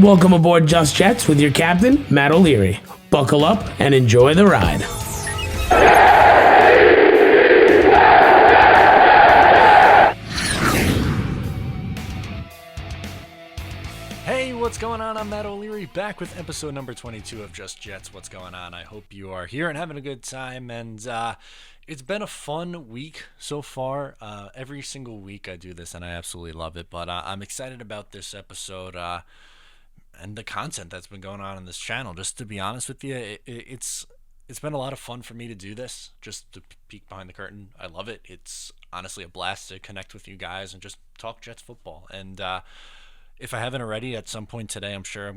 Welcome aboard Just Jets with your captain, Matt O'Leary. Buckle up and enjoy the ride. Hey, what's going on? I'm Matt O'Leary, back with episode number 22 of Just Jets. What's going on? I hope you are here and having a good time. And it's been a fun week so far. Every single week I do this, and I absolutely love it. But I'm excited about this episode and the content that's been going on this channel. Just to be honest with you, it's been a lot of fun for me to do this, just to peek behind the curtain. I love it. It's honestly a blast to connect with you guys and just talk Jets football. And if I haven't already, at some point today, I'm sure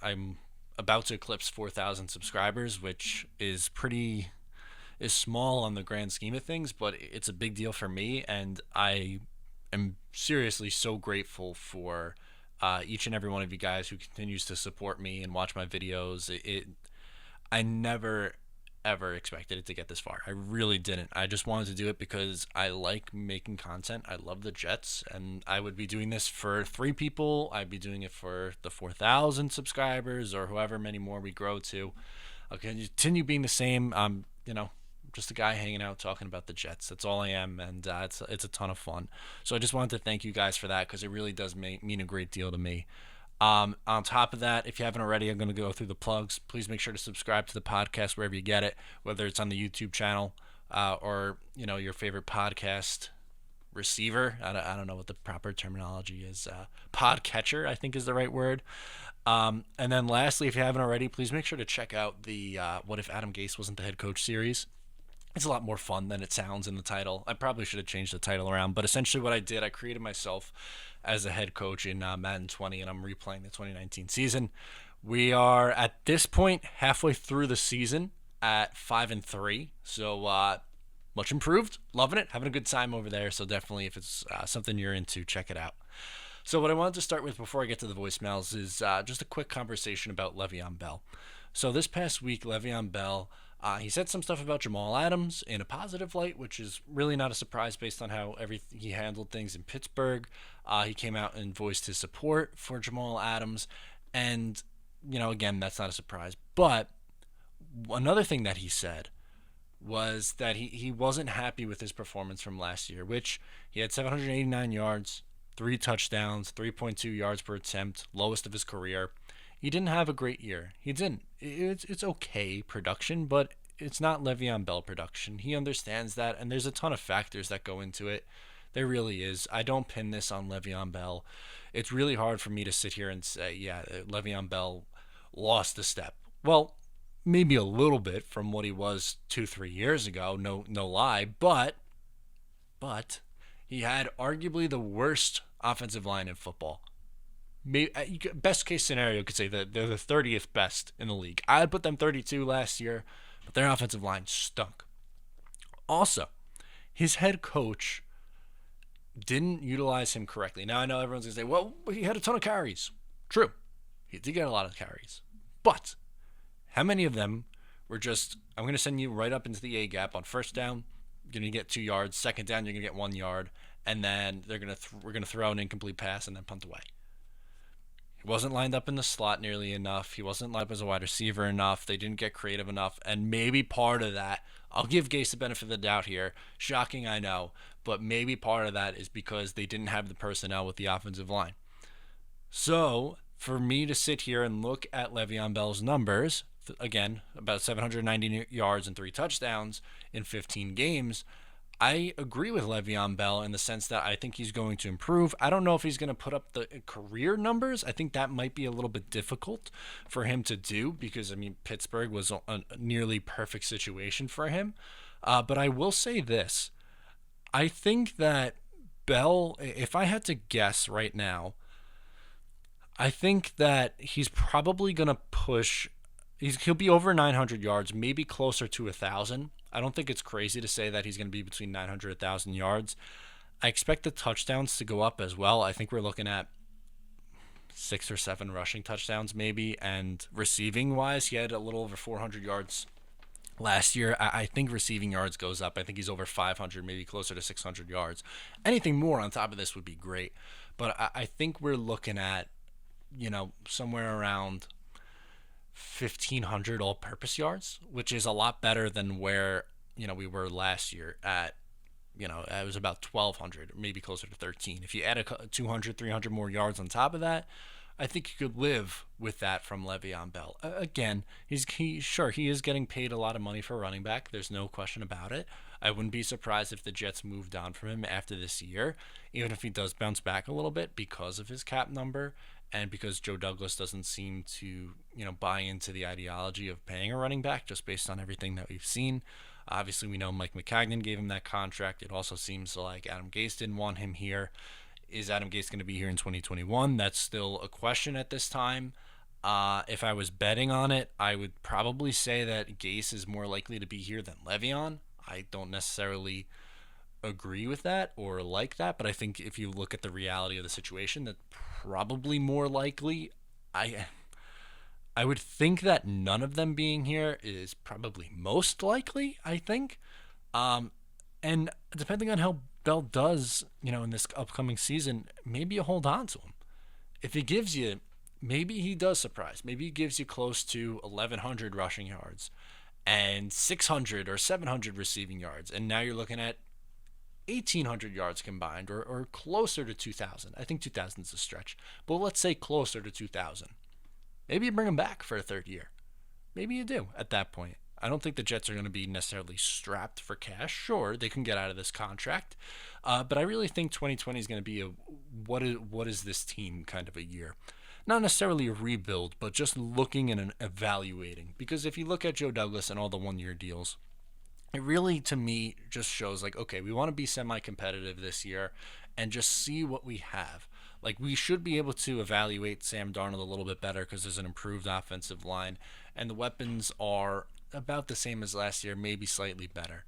I'm about to eclipse 4,000 subscribers, which is small on the grand scheme of things, but it's a big deal for me, and I am seriously so grateful for each and every one of you guys who continues to support me and watch my videos. I never ever expected it to get this far. I really didn't. I just wanted to do it because I like making content. I love the Jets, and I would be doing this for 3 people. I'd be doing it for the 4,000 subscribers or however many more we grow to. I'll continue being the same. Just a guy hanging out talking about the Jets. That's all I am, and it's a ton of fun. So I just wanted to thank you guys for that, because it really does mean a great deal to me. On top of that, if you haven't already, I'm going to go through the plugs. Please make sure to subscribe to the podcast wherever you get it, whether it's on the YouTube channel or your favorite podcast receiver. I don't know what the proper terminology is. Podcatcher, I think, is the right word. And then lastly, if you haven't already, please make sure to check out the What If Adam Gase Wasn't the Head Coach series. It's a lot more fun than it sounds in the title. I probably should have changed the title around, but essentially what I did, I created myself as a head coach in Madden 20, and I'm replaying the 2019 season. We are at this point halfway through the season at 5-3, so much improved. Loving it, having a good time over there. So definitely, if it's something you're into, check it out. So what I wanted to start with before I get to the voicemails is just a quick conversation about Le'Veon Bell. So this past week, Le'Veon Bell, he said some stuff about Jamal Adams in a positive light, which is really not a surprise based on how he handled things in Pittsburgh. He came out and voiced his support for Jamal Adams. And, again, that's not a surprise. But another thing that he said was that he wasn't happy with his performance from last year, which he had 789 yards, 3 touchdowns, 3.2 yards per attempt, lowest of his career. He didn't have a great year. He didn't. It's okay production, but it's not Le'Veon Bell production. He understands that, and there's a ton of factors that go into it. There really is. I don't pin this on Le'Veon Bell. It's really hard for me to sit here and say, yeah, Le'Veon Bell lost a step. Well, maybe a little bit from what he was 2-3 years ago, no lie, but he had arguably the worst offensive line in football. Best case scenario, you could say that they're the 30th best in the league. I'd put them 32 last year, but their offensive line stunk. Also, his head coach didn't utilize him correctly. Now, I know everyone's going to say, well, he had a ton of carries. True. He did get a lot of carries. But how many of them were just, I'm going to send you right up into the A-gap on first down, you're going to get 2 yards, second down, you're going to get 1 yard, and then we're going to throw an incomplete pass and then punt away. He wasn't lined up in the slot nearly enough. He wasn't lined up as a wide receiver enough. They didn't get creative enough. And maybe part of that, I'll give Gase the benefit of the doubt here. Shocking, I know. But maybe part of that is because they didn't have the personnel with the offensive line. So for me to sit here and look at Le'Veon Bell's numbers, again, about 790 yards and 3 touchdowns in 15 games, I agree with Le'Veon Bell in the sense that I think he's going to improve. I don't know if he's going to put up the career numbers. I think that might be a little bit difficult for him to do because, Pittsburgh was a nearly perfect situation for him. But I will say this. I think that Bell, if I had to guess right now, I think that he's probably going to push. He'll be over 900 yards, maybe closer to 1,000. I don't think it's crazy to say that he's going to be between 900 and 1,000 yards. I expect the touchdowns to go up as well. I think we're looking at 6 or 7 rushing touchdowns maybe, and receiving-wise, he had a little over 400 yards last year. I think receiving yards goes up. I think he's over 500, maybe closer to 600 yards. Anything more on top of this would be great. But I think we're looking at somewhere around 1,500 all-purpose yards, which is a lot better than where we were last year at. It was about 1,200, maybe closer to 13. If you add 200, 300 more yards on top of that, I think you could live with that from Le'Veon Bell. Again, he is getting paid a lot of money for running back. There's no question about it. I wouldn't be surprised if the Jets moved on from him after this year, even if he does bounce back a little bit because of his cap number and because Joe Douglas doesn't seem to, buy into the ideology of paying a running back just based on everything that we've seen. Obviously, we know Mike McCagnon gave him that contract. It also seems like Adam Gase didn't want him here. Is Adam Gase going to be here in 2021? That's still a question at this time. If I was betting on it, I would probably say that Gase is more likely to be here than Le'Veon. I don't necessarily agree with that or like that, but I think if you look at the reality of the situation, that's probably more likely. I would think that none of them being here is probably most likely, I think. And depending on how Bell does, in this upcoming season, maybe you hold on to him. If he gives you, maybe he does surprise. Maybe he gives you close to 1,100 rushing yards and 600 or 700 receiving yards. And now you're looking at 1,800 yards combined or closer to 2,000. I think 2,000 is a stretch. But let's say closer to 2,000. Maybe you bring him back for a third year. Maybe you do at that point. I don't think the Jets are going to be necessarily strapped for cash. Sure, they can get out of this contract. But I really think 2020 is going to be what is this team kind of a year. Not necessarily a rebuild, but just looking and evaluating. Because if you look at Joe Douglas and all the one-year deals, it really, to me, just shows like, okay, we want to be semi-competitive this year and just see what we have. Like, we should be able to evaluate Sam Darnold a little bit better because there's an improved offensive line, and the weapons are about the same as last year, maybe slightly better.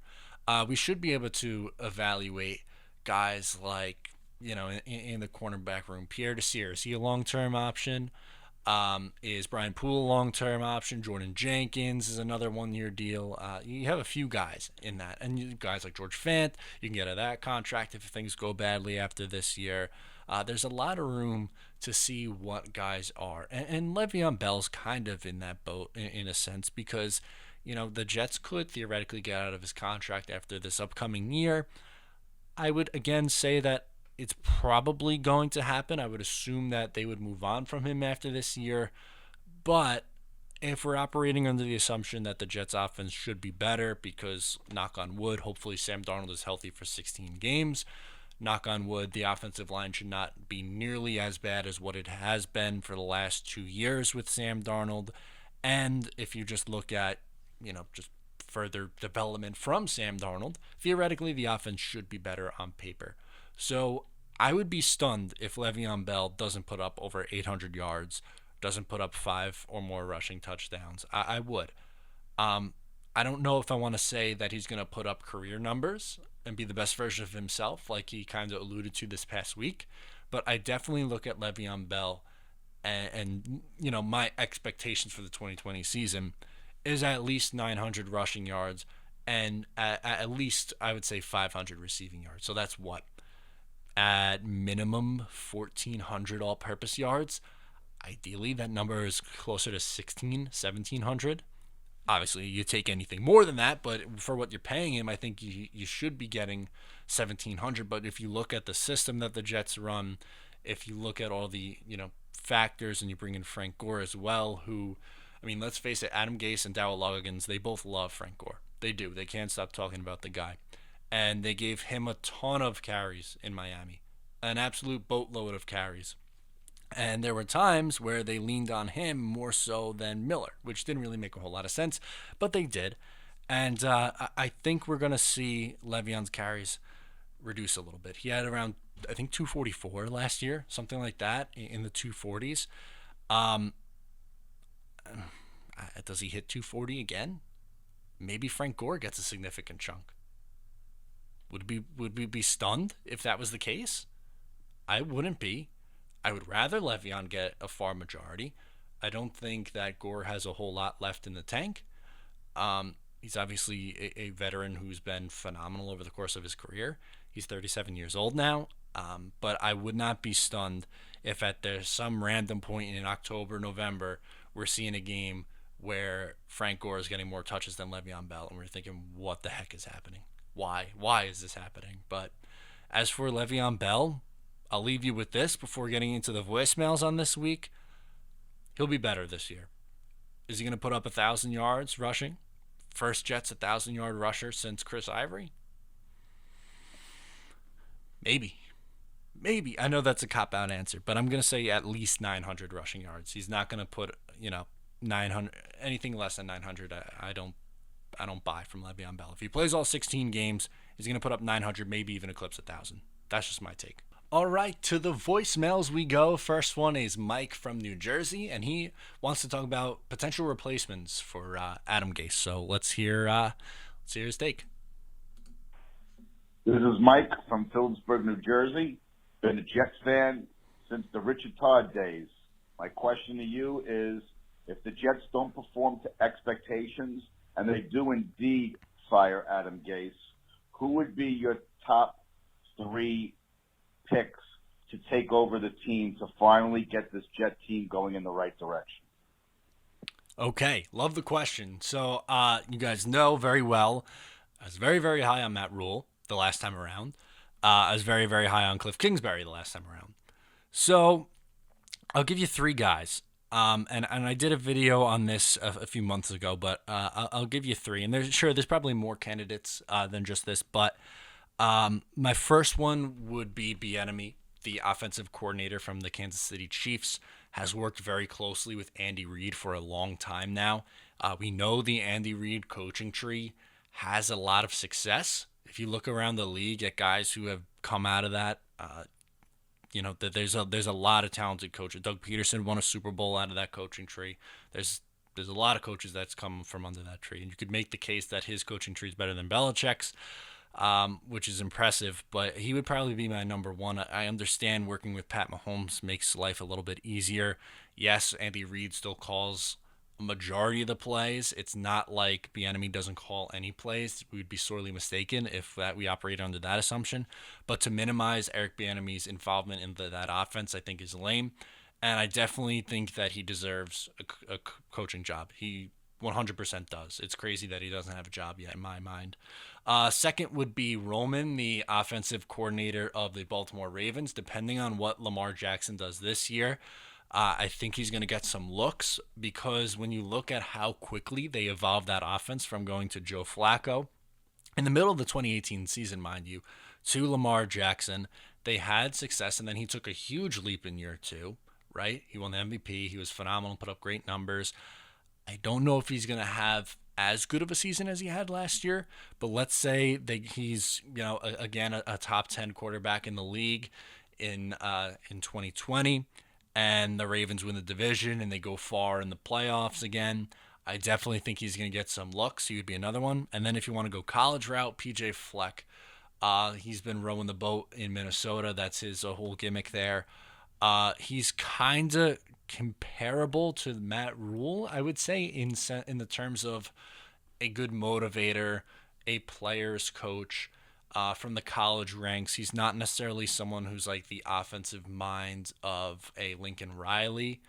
We should be able to evaluate guys like, in the cornerback room. Pierre Desir, is he a long-term option? Is Brian Poole a long-term option? Jordan Jenkins is another one-year deal. You have a few guys in that. And guys like George Fant, you can get out of that contract if things go badly after this year. There's a lot of room to see what guys are. And Le'Veon Bell's kind of in that boat in a sense because, the Jets could theoretically get out of his contract after this upcoming year. I would, again, say that it's probably going to happen. I would assume that they would move on from him after this year. But if we're operating under the assumption that the Jets offense should be better because, knock on wood, hopefully Sam Darnold is healthy for 16 games. Knock on wood, the offensive line should not be nearly as bad as what it has been for the last 2 years with Sam Darnold. And if you just look at, just further development from Sam Darnold, theoretically the offense should be better on paper. So I would be stunned if Le'Veon Bell doesn't put up over 800 yards, doesn't put up 5 or more rushing touchdowns. I would. I don't know if I want to say that he's going to put up career numbers and be the best version of himself like he kind of alluded to this past week, but I definitely look at Le'Veon Bell and my expectations for the 2020 season is at least 900 rushing yards and at least, I would say, 500 receiving yards. So that's what? At minimum 1,400 all-purpose yards. Ideally, that number is closer to 1,700. Obviously, you take anything more than that, but for what you're paying him, I think you should be getting 1,700. But if you look at the system that the Jets run, if you look at all the factors, and you bring in Frank Gore as well, who, let's face it, Adam Gase and Darryl Loggins, they both love Frank Gore. They do. They can't stop talking about the guy. And they gave him a ton of carries in Miami, an absolute boatload of carries. And there were times where they leaned on him more so than Miller, which didn't really make a whole lot of sense, but they did. And I think we're going to see Le'Veon's carries reduce a little bit. He had around, I think, 244 last year, something like that, in the 240s. Does he hit 240 again? Maybe Frank Gore gets a significant chunk. Would we be stunned if that was the case? I wouldn't be. I would rather Le'Veon get a far majority. I don't think that Gore has a whole lot left in the tank. He's obviously a veteran who's been phenomenal over the course of his career. He's 37 years old now. But I would not be stunned if at there's some random point in October, November, we're seeing a game where Frank Gore is getting more touches than Le'Veon Bell, and we're thinking, what the heck is happening? Why? Why is this happening? But as for Le'Veon Bell, I'll leave you with this before getting into the voicemails on this week. He'll be better this year. Is he going to put up 1,000 yards rushing? First Jets 1,000-yard rusher since Chris Ivory? Maybe. Maybe. I know that's a cop-out answer, but I'm going to say at least 900 rushing yards. He's not going to put, 900, anything less than 900. I don't buy from Le'Veon Bell. If he plays all 16 games, he's going to put up 900, maybe even eclipse 1,000. That's just my take. All right, to the voicemails we go. First one is Mike from New Jersey, and he wants to talk about potential replacements for Adam Gase. So let's hear his take. This is Mike from Phillipsburg, New Jersey. Been a Jets fan since the Richard Todd days. My question to you is, if the Jets don't perform to expectations and they do indeed fire Adam Gase, who would be your top 3 picks to take over the team to finally get this Jet team going in the right direction? Okay, love the question. So you guys know very well, I was very, very high on Matt Rule the last time around. I was very, very high on Cliff Kingsbury the last time around. So I'll give you 3 guys. And I did a video on this a few months ago, but I'll give you 3. And there's probably more candidates than just this, but my first one would be Bieniemy, the offensive coordinator from the Kansas City Chiefs. Has worked very closely with Andy Reid for a long time now. We know the Andy Reid coaching tree has a lot of success. If you look around the league at guys who have come out of that, there's a lot of talented coaches. Doug Peterson won a Super Bowl out of that coaching tree. There's a lot of coaches that's come from under that tree, and you could make the case that his coaching tree is better than Belichick's, which is impressive. But he would probably be my number one. I understand working with Pat Mahomes makes life a little bit easier. Yes, Andy Reid still calls a majority of the plays. It's not like Bieniemy doesn't call any plays. We would be sorely mistaken if we operate under that assumption. But to minimize Eric Bieniemy's involvement in that offense, I think is lame. And I definitely think that he deserves a coaching job. He 100% does. It's crazy that he doesn't have a job yet in my mind. Second would be Roman, the offensive coordinator of the Baltimore Ravens. Depending on what Lamar Jackson does this year, I think he's going to get some looks, because when you look at how quickly they evolved that offense from going to Joe Flacco in the middle of the 2018 season, mind you, to Lamar Jackson, they had success, and then he took a huge leap in year 2, right? He won the MVP. He was phenomenal, put up great numbers. I don't know if he's going to have as good of a season as he had last year, but let's say that he's, again, a top 10 quarterback in the league in 2020. And the Ravens win the division and they go far in the playoffs again. I definitely think he's going to get some looks. He would be another one. And then if you want to go college route, PJ Fleck. He's been rowing the boat in Minnesota. That's his whole gimmick there. He's kind of comparable to Matt Rule, I would say, in the terms of a good motivator, a player's coach. From the college ranks, he's not necessarily someone who's like the offensive mind of a Lincoln Riley,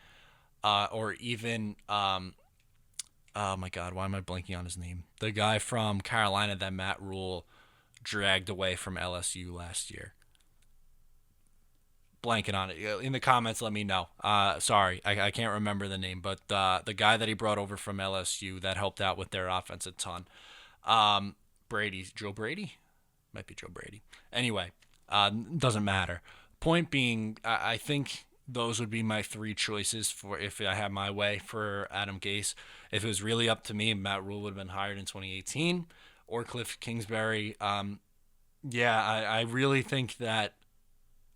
or even, oh my God, why am I blanking on his name? The guy from Carolina that Matt Rule dragged away from LSU last year. Blanking on it. In the comments, let me know. Sorry, I can't remember the name, but the guy that he brought over from LSU that helped out with their offense a ton. Joe Brady? Might be Joe Brady. Anyway, doesn't matter. Point being, I think those would be my 3 choices for if I had my way for Adam Gase. If it was really up to me, Matt Rule would have been hired in 2018, or Cliff Kingsbury. I really think that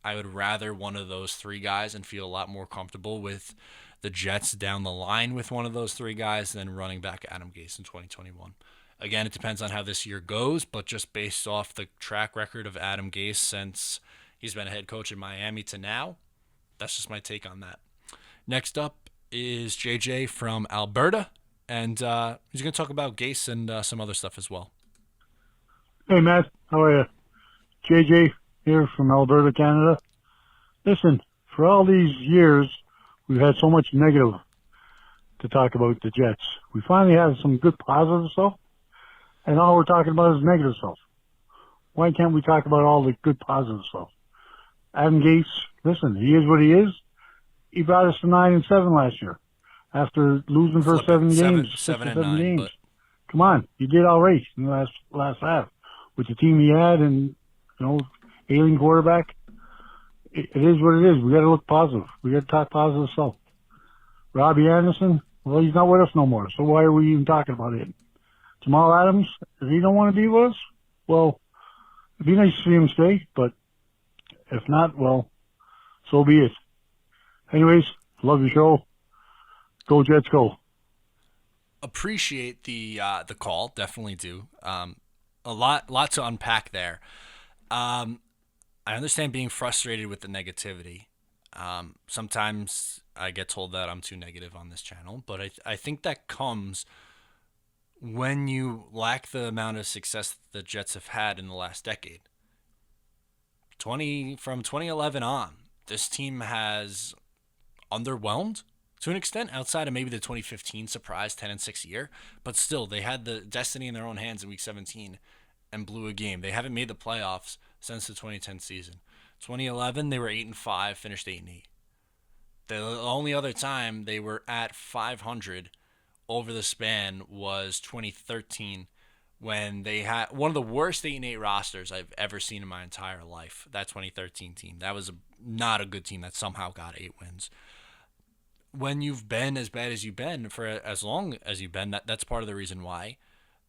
I would rather one of those 3 guys and feel a lot more comfortable with the Jets down the line with one of those 3 guys than running back Adam Gase in 2021. Again, it depends on how this year goes, but just based off the track record of Adam Gase since he's been a head coach in Miami to now, that's just my take on that. Next up is JJ from Alberta, and he's going to talk about Gase and some other stuff as well. Hey, Matt. How are you? JJ here from Alberta, Canada. Listen, for all these years, we've had so much negative to talk about the Jets. We finally have some good positive stuff, and all we're talking about is negative stuff. Why can't we talk about all the good positive stuff? Adam Gase, listen, he is what he is. He brought us to 9-7 last year after losing for Flip it. 7 7 and 7 9, games. but Come on, he did all right in the last half with the team he had, and ailing quarterback. It is what it is. We got to look positive. We got to talk positive stuff. Robbie Anderson, well, he's not with us no more, so why are we even talking about him? Jamal Adams, if he don't want to be with us, well, it'd be nice to see him stay, but if not, well, so be it. Anyways, love your show. Go Jets, go. appreciate the call. Definitely do. A lot to unpack there. I understand being frustrated with the negativity. Sometimes I get told that I'm too negative on this channel, but I think that comes when you lack the amount of success the Jets have had in the last decade. From 2011 on, this team has underwhelmed to an extent, outside of maybe the 2015 surprise 10-6 year, but still they had the destiny in their own hands in week 17 and blew a game. They haven't made the playoffs since the 2010 season. 2011 they were 8-5, finished 8-8. The only other time they were at 500 over the span was 2013, when they had one of the worst 8-8 rosters I've ever seen in my entire life. That 2013 team. That was not a good team that somehow got 8 wins. When you've been as bad as you've been for as long as you've been, that's part of the reason why.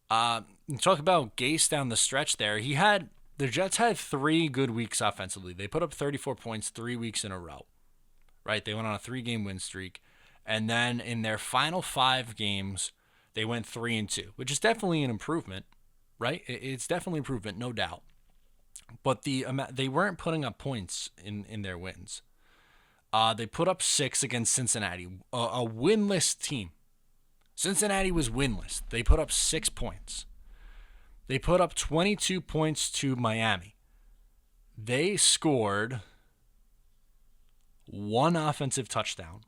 Talk about Gase down the stretch there. The Jets had 3 good weeks offensively. They put up 34 points 3 weeks in a row. Right? They went on a 3-game win streak. And then in their final 5 games, they went 3-2, which is definitely an improvement, right? It's definitely improvement, no doubt. But they weren't putting up points in their wins. They put up 6 against Cincinnati, a winless team. Cincinnati was winless. They put up 6 points. They put up 22 points to Miami. They scored 1 offensive touchdown.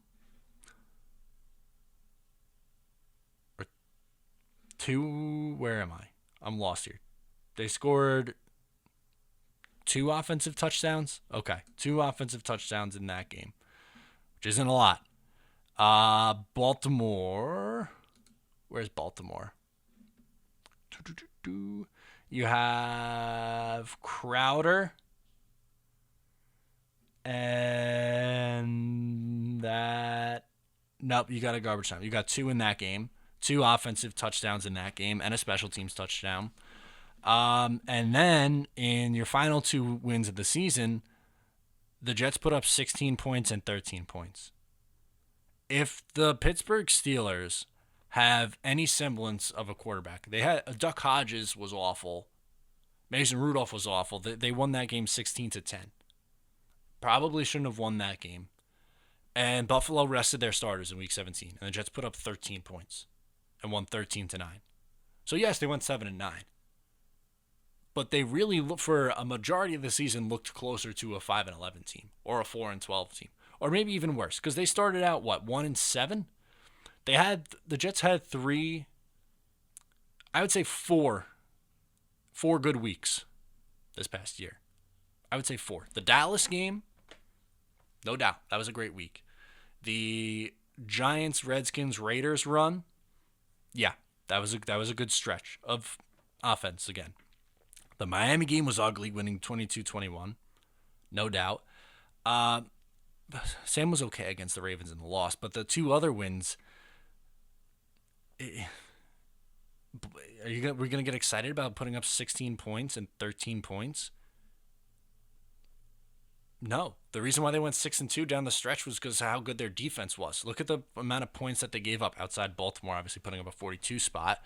2, where am I? I'm lost here. They scored 2 offensive touchdowns? Okay, 2 offensive touchdowns in that game, which isn't a lot. Baltimore. Where's Baltimore? You have Crowder. And that... Nope, you got a garbage time. You got 2 in that game. 2 offensive touchdowns in that game and a special teams touchdown. And then in your final 2 wins of the season, the Jets put up 16 points and 13 points. If the Pittsburgh Steelers have any semblance of a quarterback, they had Duck Hodges was awful. Mason Rudolph was awful. They won that game 16-10. Probably shouldn't have won that game. And Buffalo rested their starters in week 17, and the Jets put up 13 points and won 13-9. So yes, they went 7-9. But they really, for a majority of the season, looked closer to a 5-11 team or a 4-12 team, or maybe even worse, because they started out 1-7. The Jets had 3, I would say 4 good weeks this past year. I would say 4. The Dallas game, no doubt, that was a great week. The Giants, Redskins, Raiders run, yeah, that was a good stretch of offense again. The Miami game was ugly, winning 22-21, no doubt. Sam was okay against the Ravens in the loss, but the 2 other wins, we're gonna get excited about putting up 16 points and 13 points? No. The reason why they went 6-2 down the stretch was because of how good their defense was. Look at the amount of points that they gave up outside Baltimore, obviously putting up a 42 spot.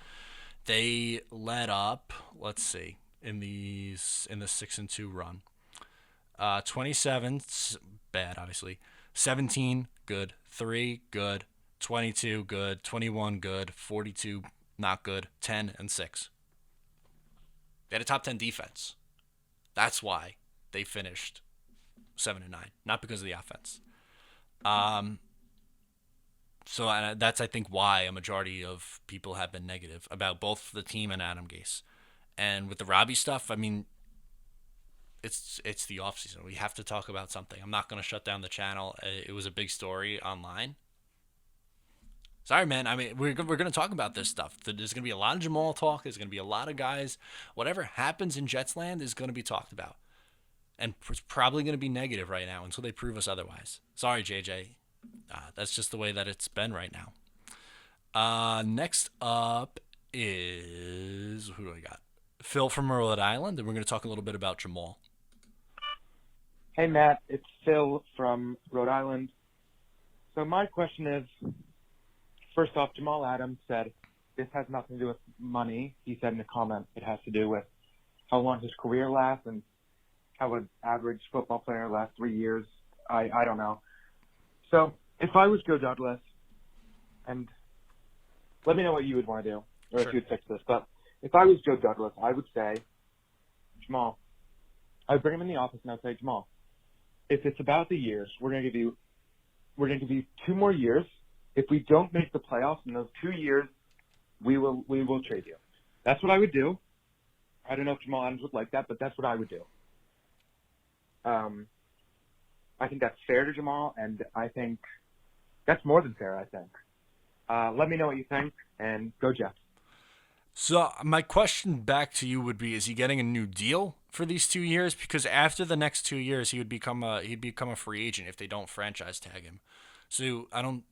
They led up, let's see, in the 6-2 run. 27, bad, obviously. 17, good. 3, good. 22, good. 21, good. 42, not good. 10 and 6. They had a top 10 defense. That's why they finished 7-9, not because of the offense. So that's, I think, why a majority of people have been negative about both the team and Adam Gase. And with the Robbie stuff, I mean, it's the offseason. We have to talk about something. I'm not going to shut down the channel. It was a big story online. Sorry, man. I mean, we're going to talk about this stuff. There's going to be a lot of Jamal talk. There's going to be a lot of guys. Whatever happens in Jets land is going to be talked about. And it's probably going to be negative right now until they prove us otherwise. Sorry, JJ. That's just the way that it's been right now. Next up is, who do I got? Phil from Rhode Island, and we're going to talk a little bit about Jamal. Hey, Matt. It's Phil from Rhode Island. So my question is, first off, Jamal Adams said this has nothing to do with money. He said in a comment it has to do with how long his career lasts and how an average football player lasts 3 years. I don't know. So if I was Joe Douglas, and let me know what you would want to do, or Sure. if you'd fix this, but if I was Joe Douglas, I would say, Jamal, I would bring him in the office and I would say, Jamal, if it's about the years, we're going to give you 2 more years. If we don't make the playoffs in those 2 years, we will trade you. That's what I would do. I don't know if Jamal Adams would like that, but that's what I would do. I think that's fair to Jamal, and I think that's more than fair, I think. Let me know what you think, and go Jets. So my question back to you would be: is he getting a new deal for these 2 years? Because after the next 2 years, he'd become a free agent if they don't franchise tag him. So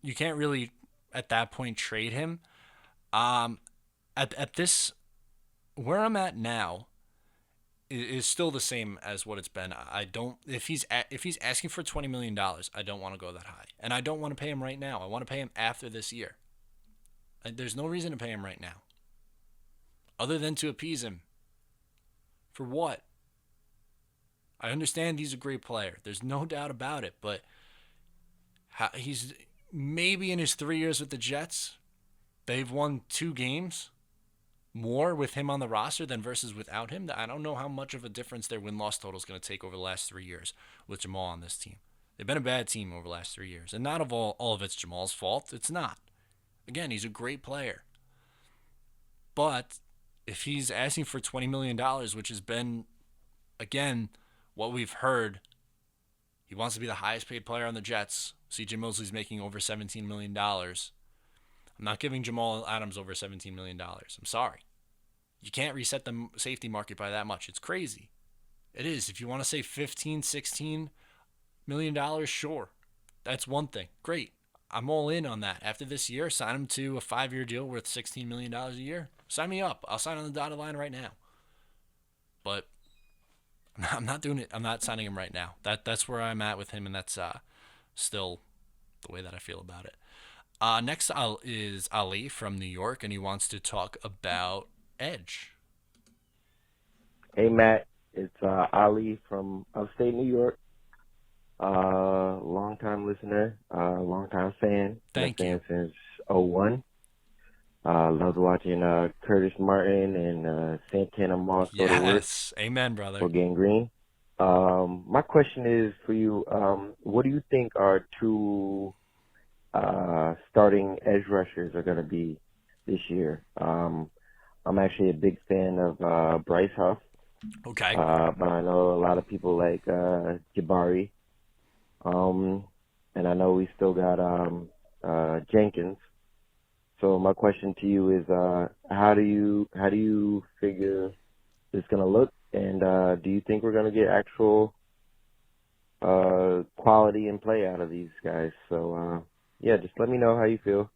you can't really at that point trade him. At this, where I'm at now is still the same as what it's been. If he's asking for $20 million, I don't want to go that high, and I don't want to pay him right now. I want to pay him after this year. And there's no reason to pay him right now, other than to appease him. For what? I understand he's a great player. There's no doubt about it, but he's maybe in his 3 years with the Jets, they've won 2 games more with him on the roster than versus without him. I don't know how much of a difference their win-loss total is going to take over the last 3 years with Jamal on this team. They've been a bad team over the last 3 years, and not all of it's Jamal's fault. It's not. Again, he's a great player. But if he's asking for $20 million, which has been, again, what we've heard, he wants to be the highest paid player on the Jets. CJ Mosley's making over $17 million. I'm not giving Jamal Adams over $17 million. I'm sorry. You can't reset the safety market by that much. It's crazy. It is. If you want to say $15, $16 million, sure. That's one thing. Great. I'm all in on that. After this year, sign him to a 5-year deal worth $16 million a year. Sign me up. I'll sign on the dotted line right now. But I'm not doing it. I'm not signing him right now. That's where I'm at with him, and that's still the way that I feel about it. Next is Ali from New York, and he wants to talk about Edge. Hey, Matt. It's Ali from upstate New York. Long-time listener, long-time fan. Thank you. Been since 2001. Loved watching Curtis Martin and Santana Moss go to work Yes. Amen, brother. for Gang Green. My question is for you, what do you think our 2 starting edge rushers are going to be this year? I'm actually a big fan of Bryce Huff. Okay. But I know a lot of people like Jabari. And I know we still got Jenkins. So my question to you is, how do you figure it's gonna look, and do you think we're gonna get actual quality and play out of these guys? So yeah, just let me know how you feel.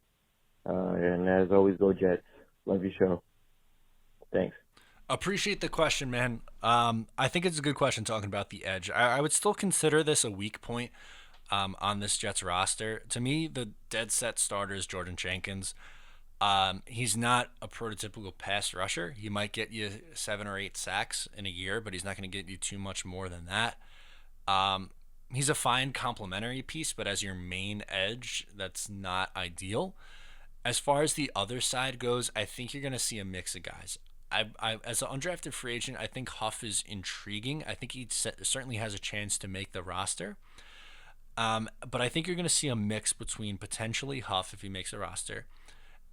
And as always, go Jets. Love your show. Thanks. Appreciate the question, man. I think it's a good question talking about the edge. I would still consider this a weak point on this Jets roster. To me, the dead set starter is Jordan Jenkins. He's not a prototypical pass rusher. He might get you 7 or 8 sacks in a year, but he's not going to get you too much more than that. He's a fine complementary piece, but as your main edge, that's not ideal. As far as the other side goes, I think you're going to see a mix of guys. I as an undrafted free agent, I think Huff is intriguing. I think he certainly has a chance to make the roster. But I think you're going to see a mix between potentially Huff if he makes a roster,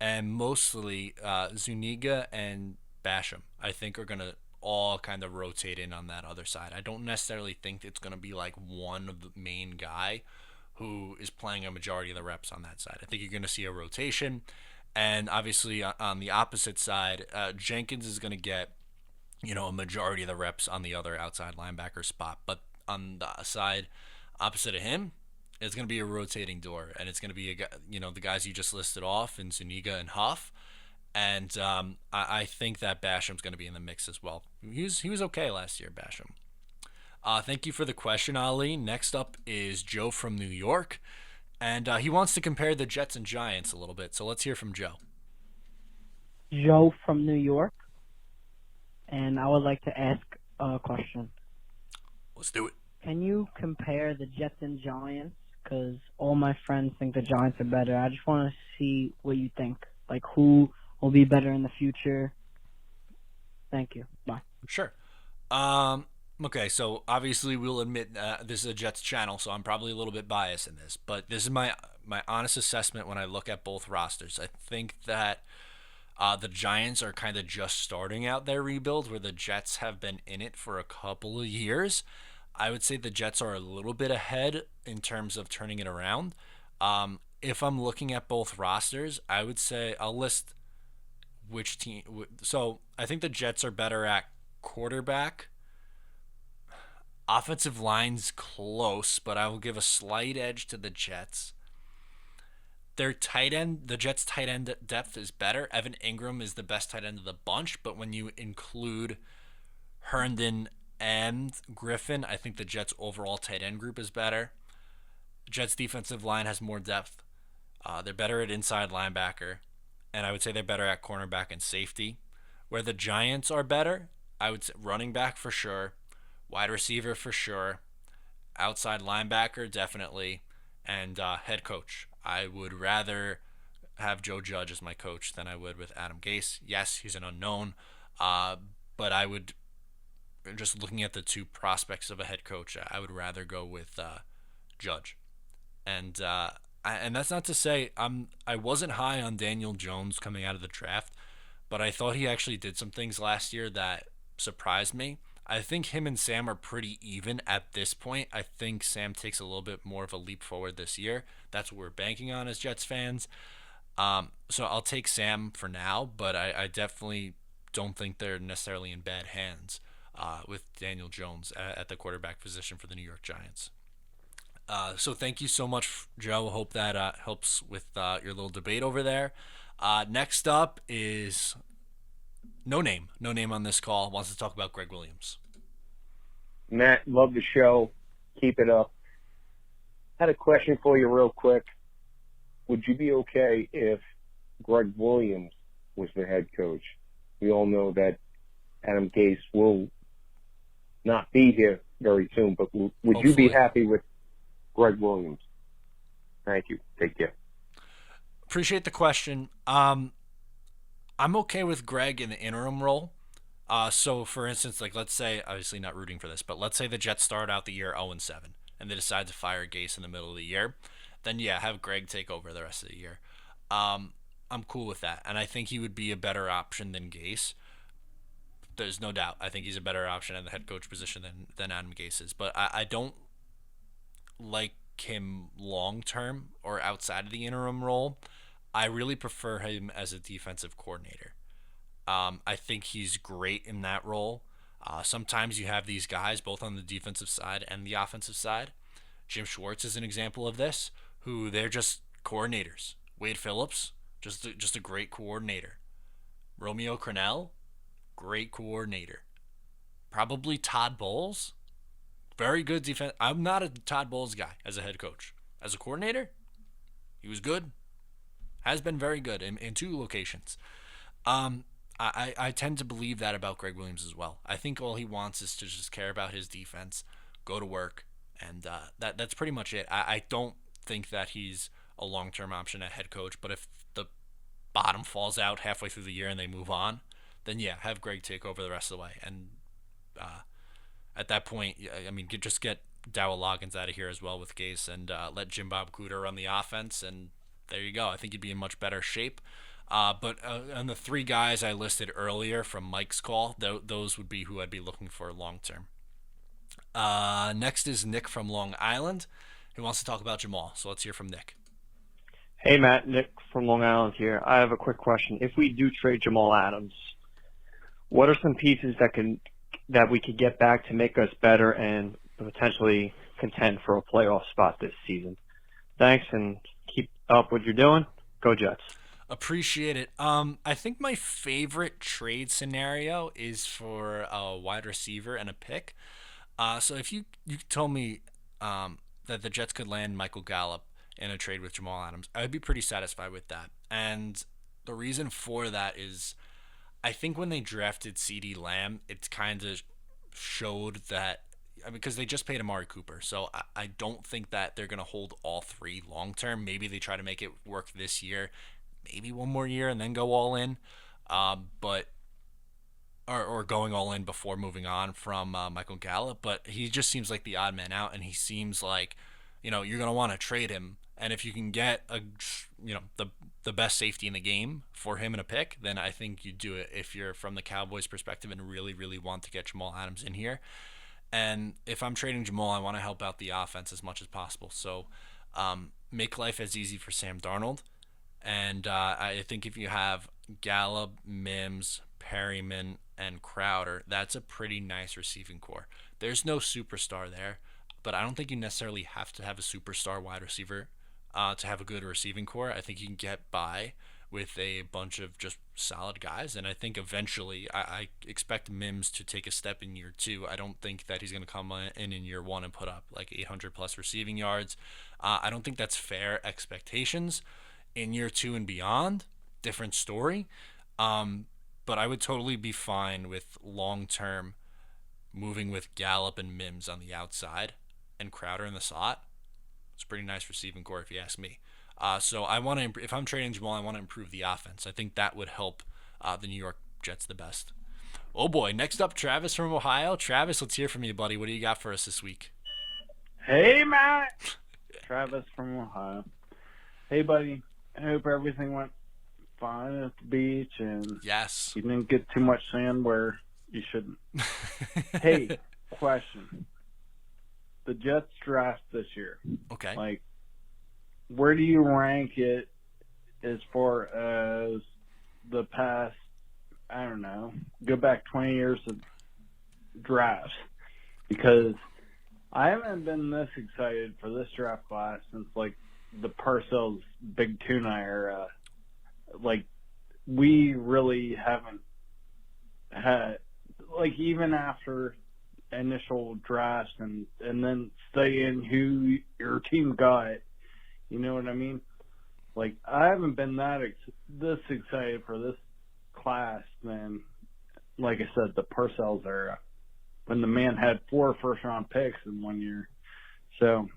and mostly Zuniga and Basham. I think are going to all kind of rotate in on that other side. I don't necessarily think it's going to be like one of the main guy who is playing a majority of the reps on that side. I think you're going to see a rotation. And obviously on the opposite side, Jenkins is going to get, a majority of the reps on the other outside linebacker spot. But on the side opposite of him, it's going to be a rotating door. And it's going to be, the guys you just listed off in Zuniga and Huff. And I think that Basham's going to be in the mix as well. He was okay last year, Basham. Thank you for the question, Ali. Next up is Joe from New York. And he wants to compare the Jets and Giants a little bit. So let's hear from Joe. Joe from New York. And I would like to ask a question. Let's do it. Can you compare the Jets and Giants? Because all my friends think the Giants are better. I just want to see what you think. Like, who will be better in the future? Thank you. Bye. Sure. Okay, so obviously we'll admit this is a Jets channel, so I'm probably a little bit biased in this, but this is my honest assessment when I look at both rosters. I think that the Giants are kind of just starting out their rebuild, where the Jets have been in it for a couple of years. I would say the Jets are a little bit ahead in terms of turning it around. If I'm looking at both rosters, I would say I'll list which team. So I think the Jets are better at quarterback. Offensive line's close, but I will give a slight edge to the Jets. Their tight end, the Jets' tight end depth is better. Evan Ingram is the best tight end of the bunch, but when you include Herndon and Griffin, I think the Jets' overall tight end group is better. Jets' defensive line has more depth. They're better at inside linebacker, and I would say they're better at cornerback and safety. Where the Giants are better, I would say running back for sure. Wide receiver for sure, outside linebacker definitely, and head coach. I would rather have Joe Judge as my coach than I would with Adam Gase. Yes, he's an unknown, but I would, just looking at the two prospects of a head coach, I would rather go with Judge. And that's not to say I wasn't high on Daniel Jones coming out of the draft, but I thought he actually did some things last year that surprised me. I think him and Sam are pretty even at this point. I think Sam takes a little bit more of a leap forward this year. That's what we're banking on as Jets fans. So I'll take Sam for now, but I definitely don't think they're necessarily in bad hands with Daniel Jones at the quarterback position for the New York Giants. So thank you so much, Joe. Hope that helps with your little debate over there. Next up is No Name on this call, wants to talk about Greg Williams. Matt, love the show. Keep it up. Had a question for you real quick. Would you be okay if Greg Williams was the head coach? We all know that Adam Gase will not be here very soon, but would you be happy with Greg Williams? Thank you. Take care. Appreciate the question. I'm okay with Greg in the interim role. So, for instance, like let's say, obviously not rooting for this, but let's say the Jets start out the year 0-7, and they decide to fire Gase in the middle of the year. Then, yeah, have Greg take over the rest of the year. I'm cool with that, and I think he would be a better option than Gase. There's no doubt. I think he's a better option in the head coach position than Adam Gase is. But I don't like him long-term or outside of the interim role. I really prefer him as a defensive coordinator. I think he's great in that role. Sometimes you have these guys both on the defensive side and the offensive side. Jim Schwartz is an example of this, who they're just coordinators. Wade Phillips, just a great coordinator. Romeo Crennel, great coordinator. Probably Todd Bowles, very good defense. I'm not a Todd Bowles guy as a head coach. As a coordinator, he was good. Has been very good in two locations. I tend to believe that about Greg Williams as well. I think all he wants is to just care about his defense, go to work, and that's pretty much it. I don't think that he's a long-term option at head coach, but if the bottom falls out halfway through the year and they move on, then yeah, have Greg take over the rest of the way. And at that point, I mean, just get Dowell Loggins out of here as well with Gase, and let Jim Bob Cooter run the offense, and there you go. I think you'd be in much better shape. But on the 3 guys I listed earlier from Mike's call, those would be who I'd be looking for long term. Next is Nick from Long Island, who wants to talk about Jamal. So let's hear from Nick. Hey, Matt, Nick from Long Island here. I have a quick question. If we do trade Jamal Adams, what are some pieces that we could get back to make us better and potentially contend for a playoff spot this season? Thanks, and keep up what you're doing. Go Jets. Appreciate it. I think my favorite trade scenario is for a wide receiver and a pick. So if you told me that the Jets could land Michael Gallup in a trade with Jamal Adams, I would be pretty satisfied with that. And the reason for that is I think when they drafted CeeDee Lamb, it kind of showed that, because they just paid Amari Cooper. So I don't think that they're going to hold all 3 long term. Maybe they try to make it work this year, maybe one more year and then go all in. Or going all in before moving on from Michael Gallup. But he just seems like the odd man out, and he seems like, you're going to want to trade him. And if you can get the best safety in the game for him in a pick, then I think you do it if you're from the Cowboys' perspective and really, really want to get Jamal Adams in here. And if I'm trading Jamal, I want to help out the offense as much as possible. So make life as easy for Sam Darnold. And I think if you have Gallup, Mims, Perryman, and Crowder, that's a pretty nice receiving core. There's no superstar there, but I don't think you necessarily have to have a superstar wide receiver to have a good receiving core. I think you can get by with a bunch of just solid guys, and I think eventually I expect Mims to take a step in year 2. I don't think that he's going to come in year 1 and put up like 800 plus receiving yards. I don't think that's fair expectations. In year 2 and beyond, different story. But I would totally be fine with long-term moving with Gallup and Mims on the outside and Crowder in the slot. It's a pretty nice receiving core if you ask me. So I want to, if I'm trading Jamal, I want to improve the offense. I think that would help the New York Jets the best. Oh boy, next up, Travis from Ohio. Travis, let's hear from you, buddy. What do you got for us this week? Hey, Matt. Travis from Ohio. Hey, buddy. I hope everything went fine at the beach and yes, you didn't get too much sand where you shouldn't. Hey, question. The Jets draft this year. Okay. Like, where do you rank it as far as the past, I don't know, go back 20 years of drafts? Because I haven't been this excited for this draft class since, like, the Parcells Big Tuna era. Like, we really haven't had, like, even after initial drafts and then studying who your team got, you know what I mean? Like, I haven't been this excited for this class than, like I said, the Parcells era, when the man had 4 first-round picks in 1 year. So,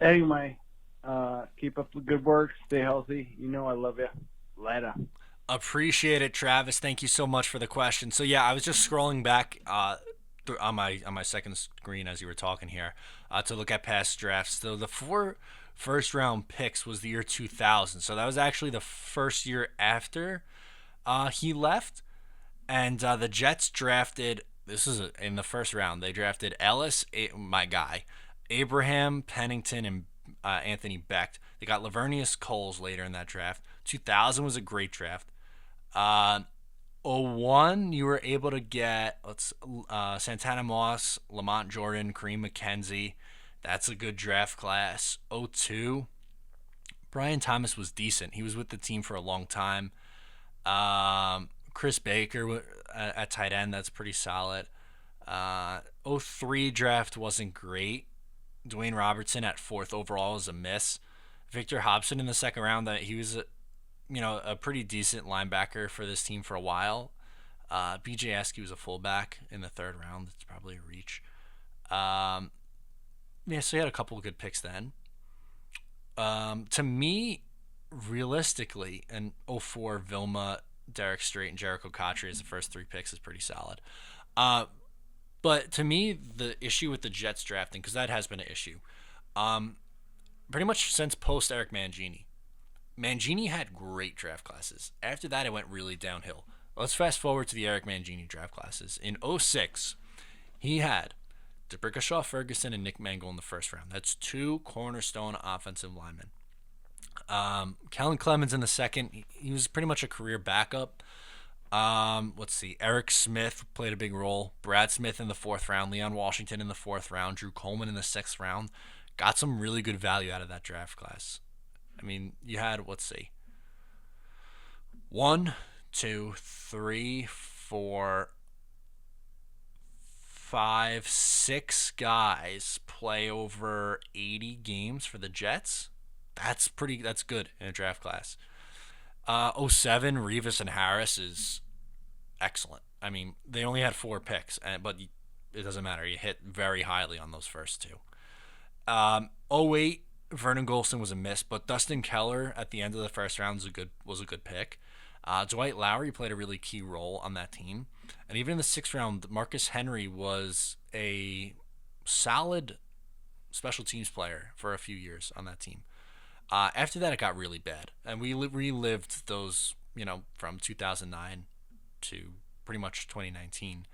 anyway, keep up the good work. Stay healthy. You know I love you. Later. Appreciate it, Travis. Thank you so much for the question. So yeah, I was just scrolling back on my second screen as you were talking here to look at past drafts. So the 4 first round picks was the year 2000. So that was actually the first year after he left, and the Jets drafted. This is in the first round. They drafted Ellis, my guy, Abraham, Pennington, and Anthony Becht. They got Lavernius Coles later in that draft. 2000 was a great draft. 01, you were able to get Santana Moss, Lamont Jordan, Kareem McKenzie. That's a good draft class. 02, Brian Thomas was decent. He was with the team for a long time. Chris Baker at tight end, that's pretty solid. 03 draft wasn't great. Dwayne Robertson at 4th overall was a miss. Victor Hobson in the second round, that he was a pretty decent linebacker for this team for a while. BJ Askew was a fullback in the 3rd round. That's probably a reach. So he had a couple of good picks then. To me, realistically, in 04, Vilma Derek Strait and Jericho Cotchery as the first 3 picks is pretty solid. But to me, the issue with the Jets drafting, because that has been an issue, pretty much since post Eric Mangini. Mangini had great draft classes. After that, it went really downhill. Let's fast forward to the Eric Mangini draft classes. In 06, he had DeBrickashaw Ferguson and Nick Mangold in the first round. That's 2 cornerstone offensive linemen. Kellen Clemens in the second. He was pretty much a career backup. Let's see. Eric Smith played a big role. Brad Smith in the 4th round. Leon Washington in the 4th round. Drew Coleman in the 6th round. Got some really good value out of that draft class. I mean, you had, let's see, 1, 2, 3, 4, 5, 6 guys play over 80 games for the Jets. That's good in a draft class. 07, Revis and Harris is excellent. I mean, they only had 4 picks, but it doesn't matter. You hit very highly on those first 2. 08, Vernon Golson was a miss, but Dustin Keller at the end of the first round was a good pick. Dwight Lowry played a really key role on that team. And even in the 6th round, Marcus Henry was a solid special teams player for a few years on that team. After that, it got really bad. And we relived those, from 2009 to pretty much 2019.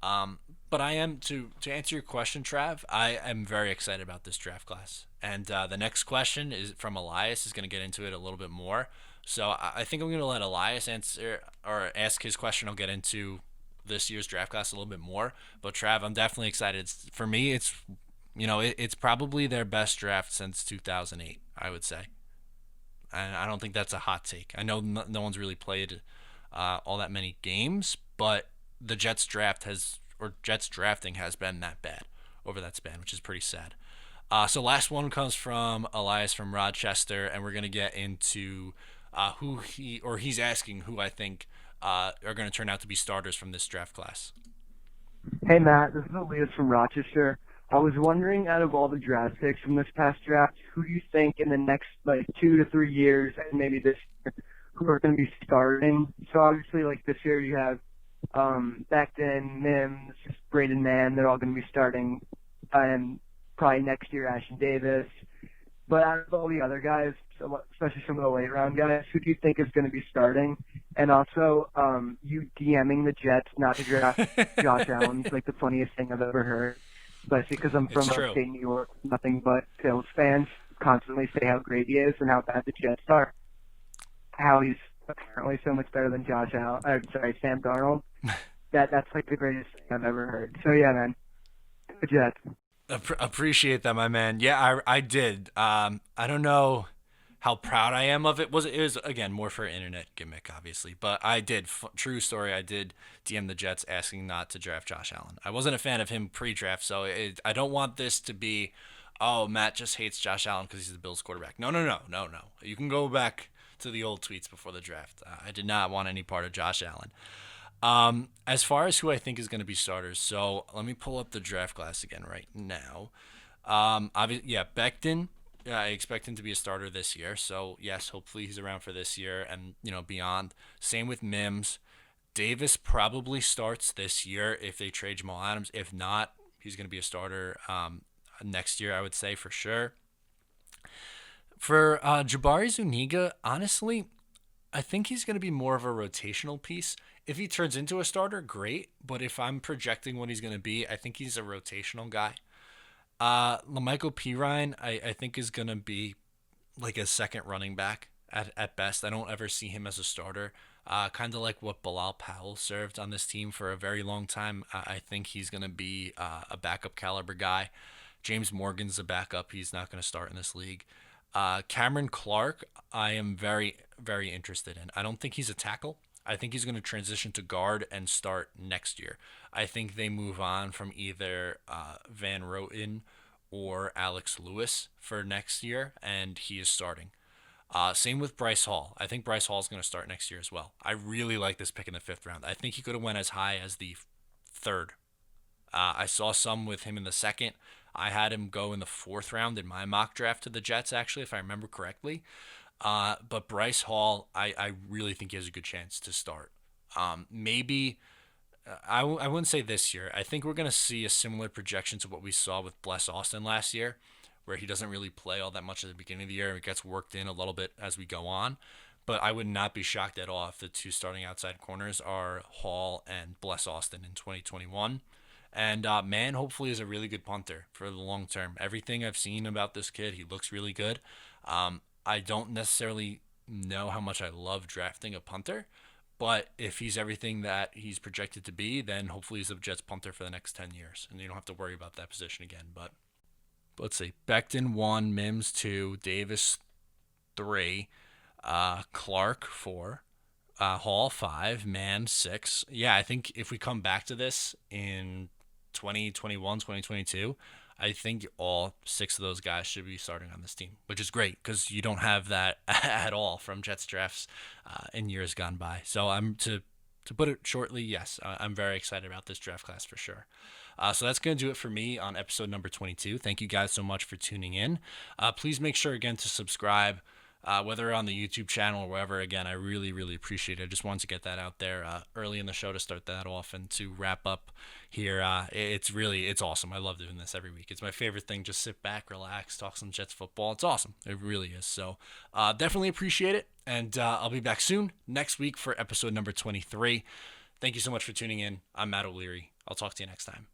But I am, to answer your question, Trav, I am very excited about this draft class. And the next question is from Elias, is going to get into it a little bit more. So I think I'm going to let Elias answer or ask his question. I'll get into this year's draft class a little bit more. But Trav, I'm definitely excited. For me, it's probably their best draft since 2008, I would say. And I don't think that's a hot take. I know no one's really played all that many games, but the Jets drafting has been that bad over that span, which is pretty sad. So last one comes from Elias from Rochester, and we're going to get into he's asking who I think are going to turn out to be starters from this draft class. Hey, Matt, this is Elias from Rochester. I was wondering, out of all the draft picks from this past draft, who do you think in the next 2 to 3 years, and maybe this year, who are going to be starting? So obviously, this year you have Becton, Mims, Braden Mann. They're all going to be starting, and probably next year Ashton Davis. But out of all the other guys, especially some of the late round guys, who do you think is going to be starting? And also, you DMing the Jets not to draft Josh Allen is the funniest thing I've ever heard. Especially because I'm from upstate New York, nothing but Bills fans constantly say how great he is and how bad the Jets are. How he's apparently so much better than Sam Darnold. That's the greatest thing I've ever heard. So yeah, man, the Jets. Appreciate that, my man. Yeah, I did. I don't know how proud I am of it. It was again more for an internet gimmick, obviously, but I did. True story. I did DM the Jets asking not to draft Josh Allen. I wasn't a fan of him pre-draft, so I don't want this to be, oh, Matt just hates Josh Allen because he's the Bills quarterback. No. You can go back to the old tweets before the draft. I did not want any part of Josh Allen. As far as who I think is going to be starters, so let me pull up the draft class again right now. Becton. I expect him to be a starter this year. So, yes, hopefully he's around for this year and, beyond. Same with Mims. Davis probably starts this year if they trade Jamal Adams. If not, he's going to be a starter next year, I would say, for sure. For Jabari Zuniga, honestly, I think he's going to be more of a rotational piece. If he turns into a starter, great. But if I'm projecting what he's going to be, I think he's a rotational guy. Lamichael Pirine, I think is going to be a second running back at best. I don't ever see him as a starter. Kind of like what Bilal Powell served on this team for a very long time. I think he's going to be a backup caliber guy. James Morgan's a backup. He's not going to start in this league. Cameron Clark, I am very, very interested in. I don't think he's a tackle. I think he's going to transition to guard and start next year. I think they move on from either Van Roten or Alex Lewis for next year, and he is starting. Same with Bryce Hall. I think Bryce Hall is going to start next year as well. I really like this pick in the 5th round. I think he could have went as high as the 3rd. I saw some with him in the 2nd. I had him go in the 4th round in my mock draft to the Jets, actually, if I remember correctly. But Bryce Hall, I really think he has a good chance to start. Maybe I wouldn't say this year. I think we're going to see a similar projection to what we saw with Bless Austin last year, where he doesn't really play all that much at the beginning of the year. It gets worked in a little bit as we go on. But I would not be shocked at all if the two starting outside corners are Hall and Bless Austin in 2021. And Man hopefully is a really good punter for the long term. Everything I've seen about this kid, he looks really good. I don't necessarily know how much I love drafting a punter, but if he's everything that he's projected to be, then hopefully he's a Jets punter for the next 10 years, and you don't have to worry about that position again. But let's see. Becton 1, Mims 2, Davis 3, Clark 4, Hall 5, Man 6. Yeah, I think if we come back to this in 2021, 2022, I think all 6 of those guys should be starting on this team, which is great because you don't have that at all from Jets drafts in years gone by. So to put it shortly, yes, I'm very excited about this draft class for sure. So that's going to do it for me on episode number 22. Thank you guys so much for tuning in. Please make sure again to subscribe, whether on the YouTube channel or wherever. Again, I really, really appreciate it. I just wanted to get that out there early in the show to start that off and to wrap up here. It's awesome. I love doing this every week. It's my favorite thing. Just sit back, relax, talk some Jets football. It's awesome. It really is. So definitely appreciate it. And I'll be back soon next week for episode number 23. Thank you so much for tuning in. I'm Matt O'Leary. I'll talk to you next time.